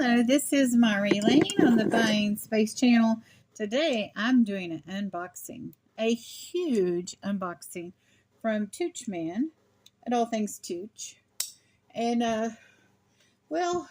Hello, this is Mari Lane on the Buying Space channel. Today I'm doing an unboxing, a huge unboxing from Toochman at All Things Tooch. And, well,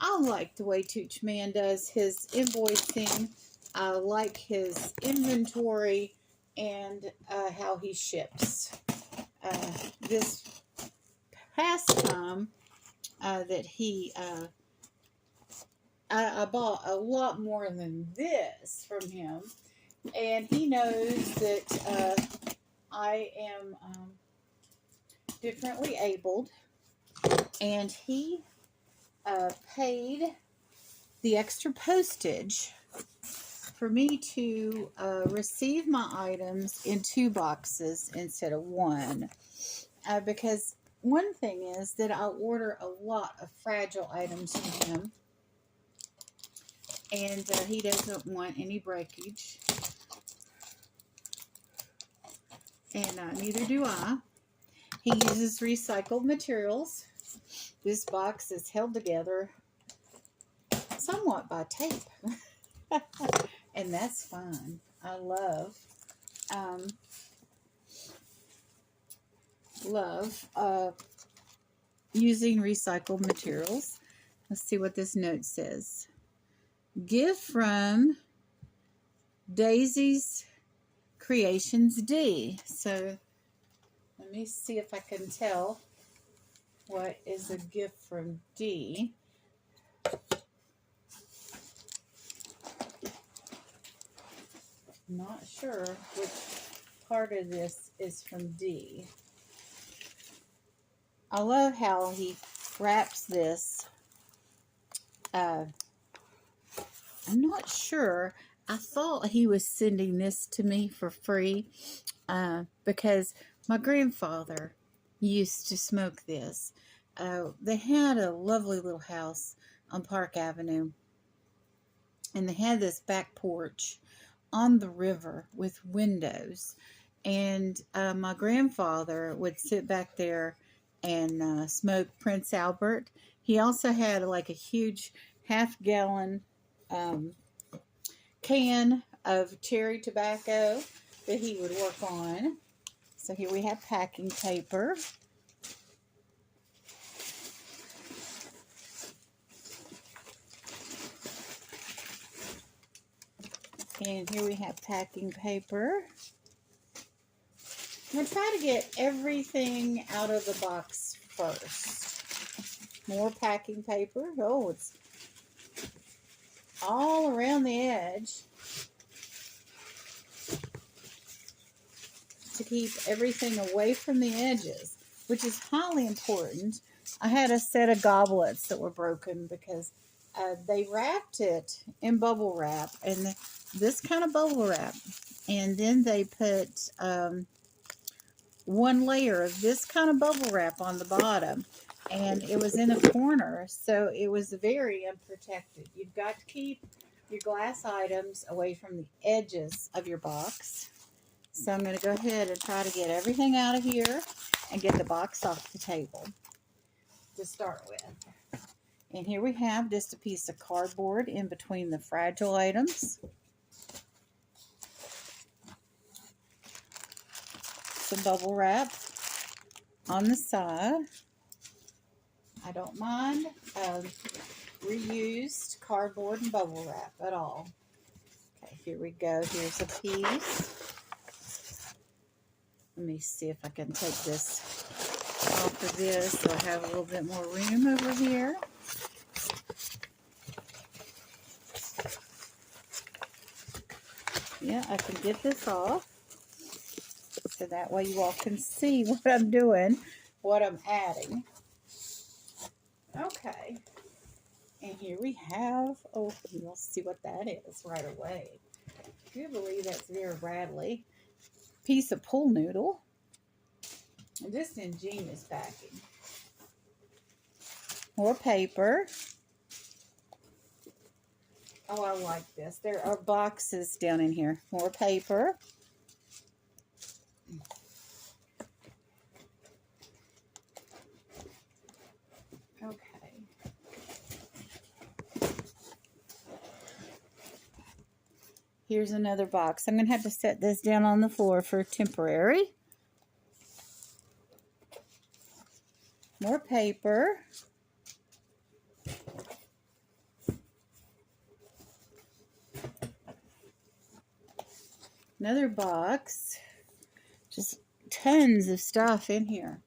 I like the way Toochman does his invoicing. I like his inventory and how he ships. This past time that he I bought a lot more than this from him, and he knows that I am differently abled, and he paid the extra postage for me to receive my items in 2 boxes instead of 1, because one thing is that I order a lot of fragile items from him, and he doesn't want any breakage, and neither do I. He uses recycled materials. This box is held together somewhat by tape, and that's fine. I love using recycled materials. Let's see what this note says. Gift from Daisy's Creations D. So let me see if I can tell what is a gift from D. Not sure which part of this is from D. I love how he wraps this. I'm not sure. I thought he was sending this to me for free because my grandfather used to smoke this. They had a lovely little house on Park Avenue, and they had this back porch on the river with windows, and my grandfather would sit back there and smoke Prince Albert. He also had like a huge half-gallon can of cherry tobacco that he would work on. So here we have packing paper. And here we have packing paper. I'm going to try to get everything out of the box first. More packing paper. Oh, it's all around the edge to keep everything away from the edges, which is highly important. I had a set of goblets that were broken because they wrapped it in bubble wrap, and this kind of bubble wrap, and then they put one layer of this kind of bubble wrap on the bottom, and it was in a corner, so it was very unprotected. You've got to keep your glass items away from the edges of your box. So I'm going to go ahead and try to get everything out of here and get the box off the table to start with. And here we have just a piece of cardboard in between the fragile items. Some bubble wrap on the side. I don't mind reused cardboard and bubble wrap at all. Okay, here we go. Here's a piece. Let me see if I can take this off of this so I have a little bit more room over here. Yeah, I can get this off. So that way you all can see what I'm doing, what I'm adding. Okay. And here we have, oh, you'll see what that is right away. I do believe that's Vera Bradley. Piece of pool noodle. And just ingenious packing. More paper. Oh, I like this. There are boxes down in here. More paper. Okay. Here's another box. I'm going to have to set this down on the floor for temporary. More paper. Another box. Just tons of stuff in here.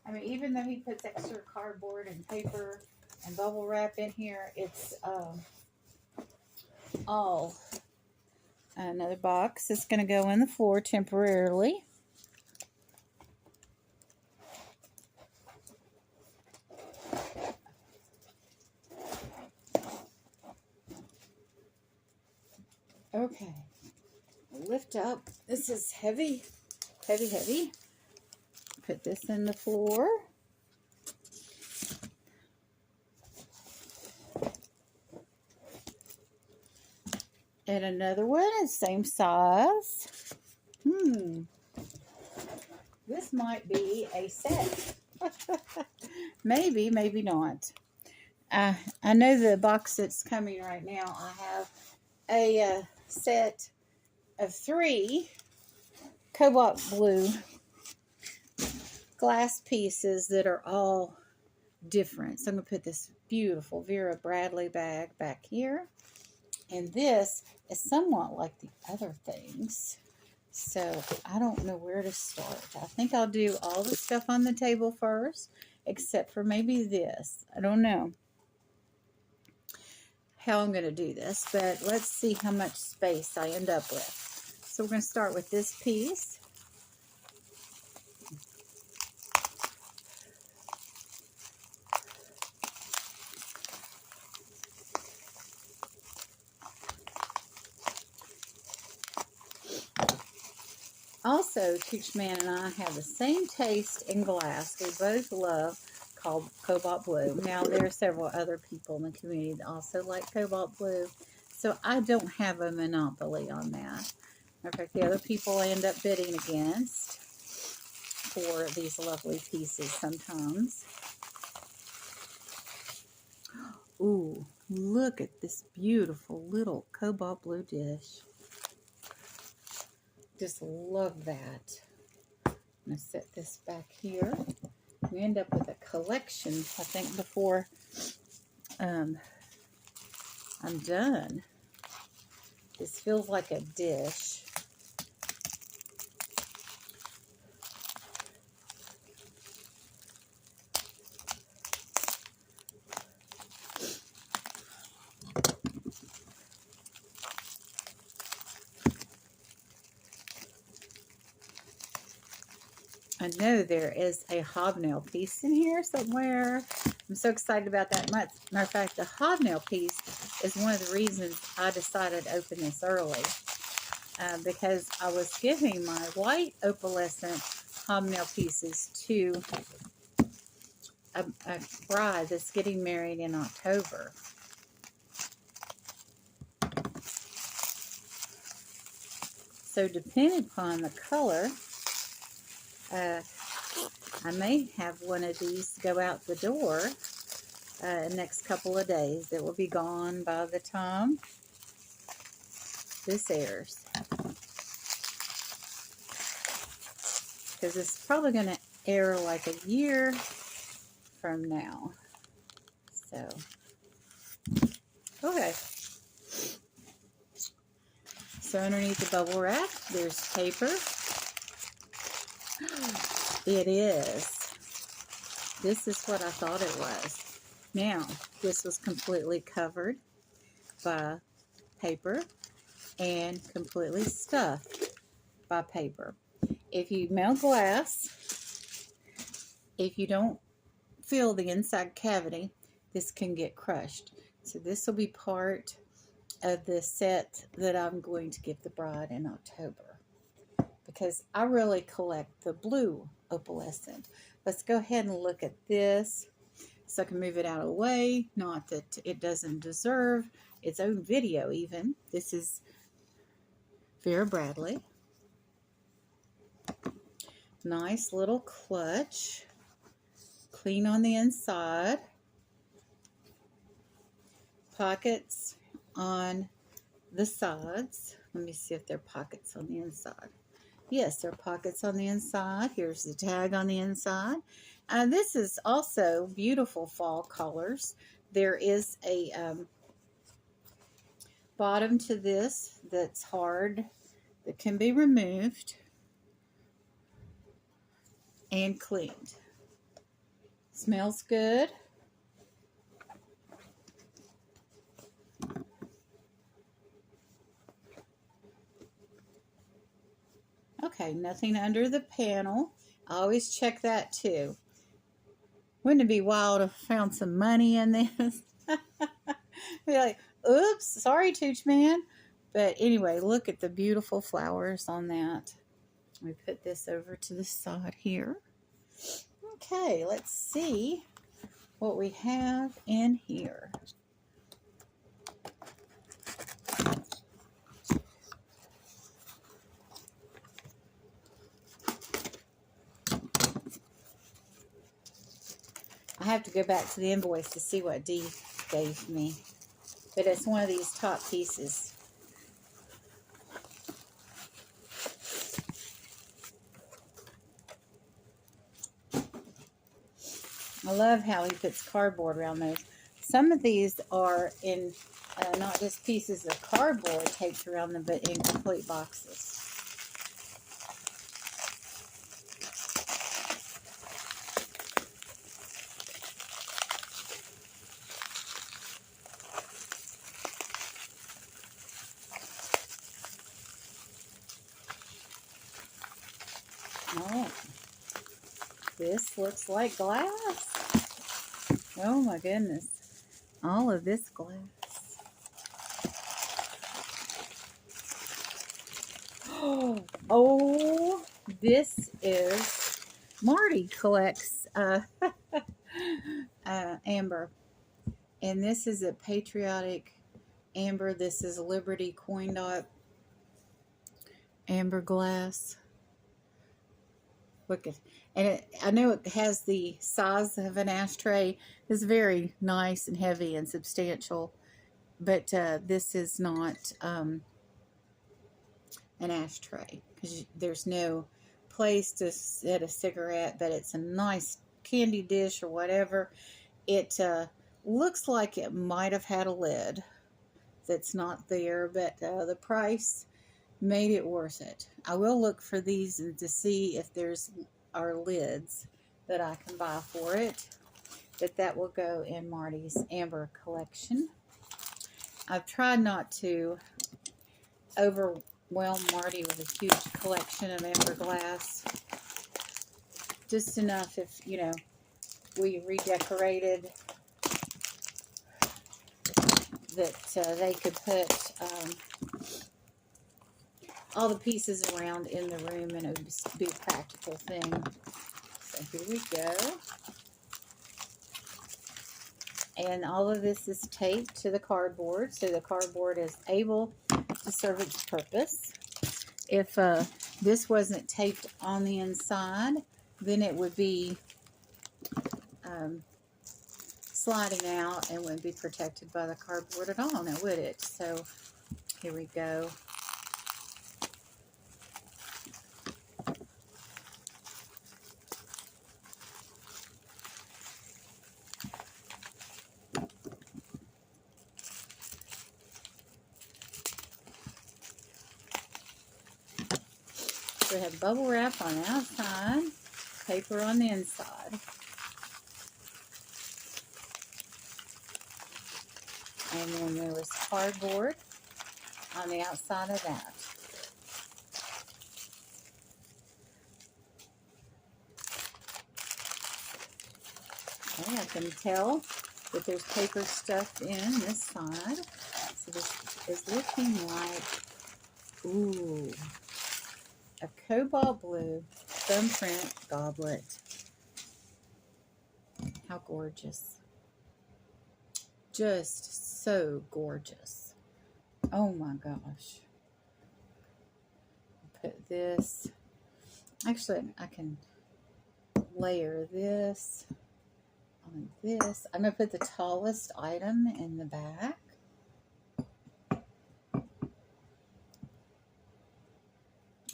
I mean, even though he puts extra cardboard and paper and bubble wrap in here, it's all. Another box is going to go in the floor temporarily. Okay, lift up. This is heavy, heavy, heavy. Put this in the floor. And another one is same size. This might be a set. Maybe, maybe not. I know the box that's coming right now. I have a set of 3 cobalt blue glass pieces that are all different. So I'm going to put this beautiful Vera Bradley bag back here. And this is somewhat like the other things. So I don't know where to start. I think I'll do all the stuff on the table first, except for maybe this. I don't know how I'm going to do this, but let's see how much space I end up with. So we're going to start with this piece. Also, Toochman and I have the same taste in glass. We both love cobalt blue. Now, there are several other people in the community that also like cobalt blue, so I don't have a monopoly on that. In fact, the other people I end up bidding against for these lovely pieces sometimes. Ooh, look at this beautiful little cobalt blue dish. Just love that. I'm going to set this back here. We end up with a collection, I think, before I'm done. This feels like a dish. I know there is a hobnail piece in here somewhere. I'm so excited about that. Matter of fact, the hobnail piece is one of the reasons I decided to open this early. Because I was giving my white opalescent hobnail pieces to a bride that's getting married in October. So depending upon the color, I may have one of these go out the door in the next couple of days. It will be gone by the time this airs. Because it's probably going to air like a year from now. So, okay. So underneath the bubble wrap, there's paper. It is. This is what I thought it was. Now, this was completely covered by paper and completely stuffed by paper. If you melt glass, if you don't fill the inside cavity, this can get crushed. So this will be part of the set that I'm going to give the bride in October, because I really collect the blue opalescent. Let's go ahead and look at this so I can move it out of the way. Not that it doesn't deserve its own video even. This is Vera Bradley. Nice little clutch. Clean on the inside. Pockets on the sides. Let me see if there are pockets on the inside. Yes, there are pockets on the inside. Here's the tag on the inside. This is also beautiful fall colors. There is a bottom to this that's hard, that can be removed and cleaned. Smells good. Okay, nothing under the panel. I always check that too. Wouldn't it be wild if I found some money in this? Be like, oops, sorry, Toochman. But anyway, look at the beautiful flowers on that. Let me put this over to the side here. Okay, let's see what we have in here. I have to go back to the invoice to see what Dee gave me. But it's one of these top pieces. I love how he puts cardboard around those. Some of these are in not just pieces of cardboard taped around them, but in complete boxes. Oh, this looks like glass. Oh my goodness. All of this glass. Oh, this is Marty collects amber. And this is a patriotic amber. This is Liberty coin dot amber glass. Look at, and I know it has the size of an ashtray. It's very nice and heavy and substantial, but this is not an ashtray because there's no place to set a cigarette, but it's a nice candy dish or whatever. It looks like it might have had a lid that's not there, but the price made it worth it. I will look for these to see if there's are lids that I can buy for it, but that will go in Marty's amber collection. I've tried not to overwhelm Marty with a huge collection of amber glass. Just enough if, you know, we redecorated that they could put all the pieces around in the room, and it would be a practical thing. So here we go. And all of this is taped to the cardboard, so the cardboard is able to serve its purpose. If this wasn't taped on the inside, then it would be sliding out and wouldn't be protected by the cardboard at all, now would it? So here we go. We have bubble wrap on the outside, paper on the inside. And then there was cardboard on the outside of that. Okay, I can tell that there's paper stuffed in this side. So this is looking like, ooh, a cobalt blue thumbprint goblet. How gorgeous. Just so gorgeous. Oh my gosh. Put this, actually I can layer this on this. I'm going to put the tallest item in the back.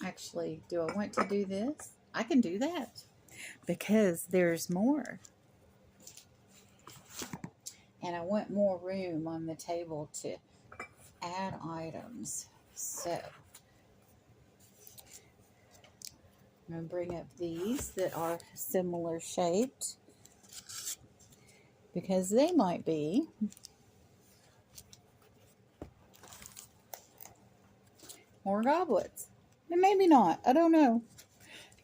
Actually, do I want to do this? I can do that because there's more. And I want more room on the table to add items. So I'm going to bring up these that are similar shaped because they might be. More goblets. And maybe not. I don't know.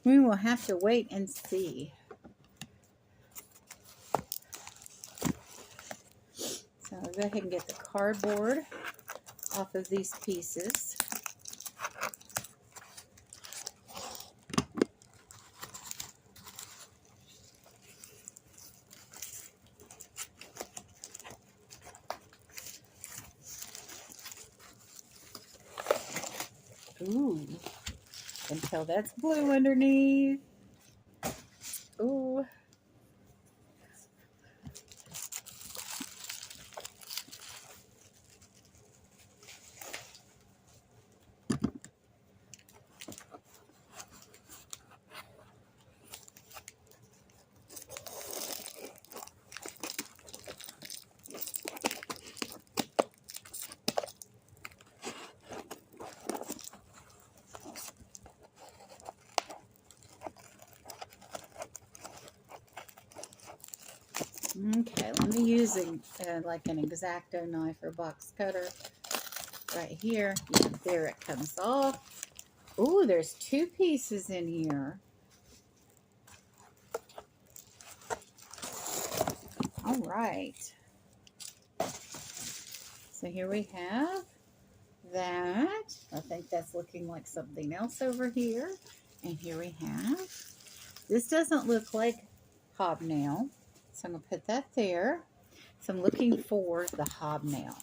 We will have to wait and see. So I'll go ahead and get the cardboard off of these pieces. Ooh, can tell that's blue underneath. Ooh. Okay, let me use like an X-Acto knife or box cutter right here. Yeah, there it comes off. Ooh, there's 2 pieces in here. All right. So here we have that. I think that's looking like something else over here. And here we have, this doesn't look like hobnail. So I'm going to put that there. So I'm looking for the hobnail.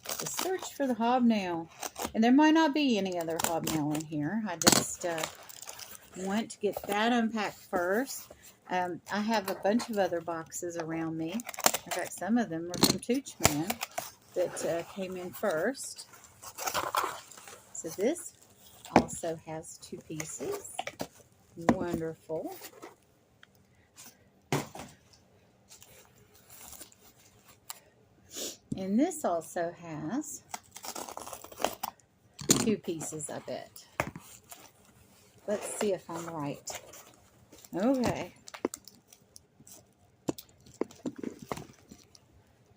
So search for the hobnail. And there might not be any other hobnail in here. I just want to get that unpacked first. I have a bunch of other boxes around me. In fact, some of them are from Toochman that came in first. So this also has 2 pieces. Wonderful. And this also has 2 pieces of it. Let's see if I'm right. Okay.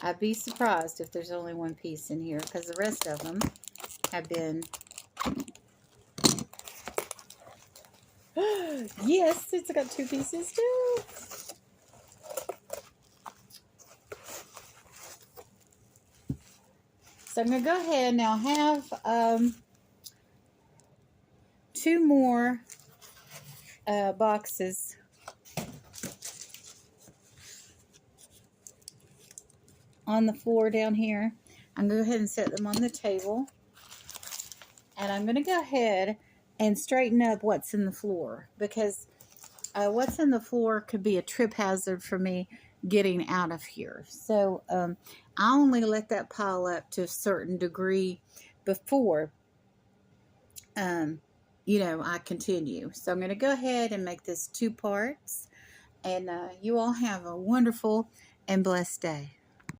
I'd be surprised if there's only 1 piece in here because the rest of them have been... Yes, it's got 2 pieces too. So I'm going to go ahead now. Have 2 more boxes on the floor down here. I'm going to go ahead and set them on the table. And I'm going to go ahead and straighten up what's in the floor because what's in the floor could be a trip hazard for me getting out of here. So I only let that pile up to a certain degree before you know, I continue. So I'm going to go ahead and make this 2 parts. And you all have a wonderful and blessed day.